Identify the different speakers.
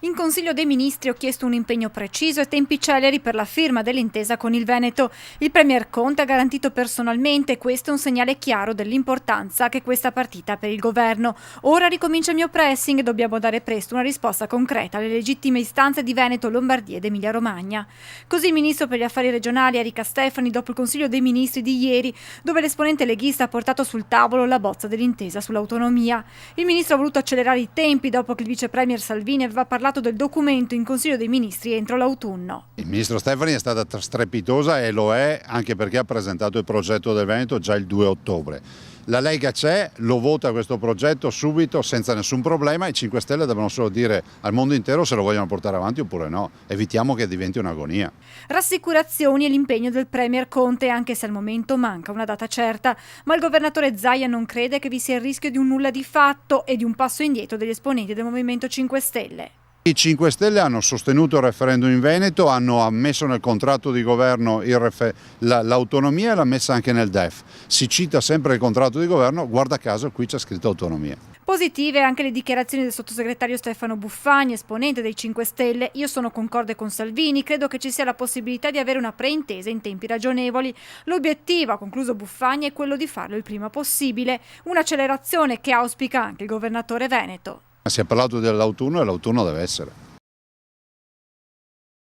Speaker 1: In Consiglio dei Ministri ho chiesto un impegno preciso e tempi celeri per la firma dell'intesa con il Veneto. Il Premier Conte ha garantito personalmente e questo è un segnale chiaro dell'importanza che questa partita ha per il governo. Ora ricomincia il mio pressing e dobbiamo dare presto una risposta concreta alle legittime istanze di Veneto, Lombardia ed Emilia-Romagna. Così il Ministro per gli Affari Regionali Erika Stefani dopo il Consiglio dei Ministri di ieri, dove l'esponente leghista ha portato sul tavolo la bozza dell'intesa sull'autonomia. Il Ministro ha voluto accelerare i tempi dopo che il Vice Premier Salvini aveva parlato del documento in Consiglio dei Ministri entro l'autunno.
Speaker 2: Il Ministro Stefani è stata strepitosa e lo è anche perché ha presentato il progetto del Veneto già il 2 ottobre. La Lega c'è, lo vota questo progetto subito senza nessun problema. I 5 Stelle devono solo dire al mondo intero se lo vogliono portare avanti oppure no. Evitiamo che diventi un'agonia.
Speaker 1: Rassicurazioni e l'impegno del Premier Conte, anche se al momento manca una data certa. Ma il governatore Zaia non crede che vi sia il rischio di un nulla di fatto e di un passo indietro degli esponenti del Movimento 5 Stelle.
Speaker 2: I 5 Stelle hanno sostenuto il referendum in Veneto, hanno ammesso nel contratto di governo l'autonomia e l'ha messa anche nel DEF. Si cita sempre il contratto di governo, guarda caso qui c'è scritto autonomia.
Speaker 1: Positive anche le dichiarazioni del sottosegretario Stefano Buffagni, esponente dei 5 Stelle. Io sono concorde con Salvini, credo che ci sia la possibilità di avere una preintesa in tempi ragionevoli. L'obiettivo, ha concluso Buffagni, è quello di farlo il prima possibile, un'accelerazione che auspica anche il governatore veneto.
Speaker 2: Si è parlato dell'autunno e l'autunno deve essere.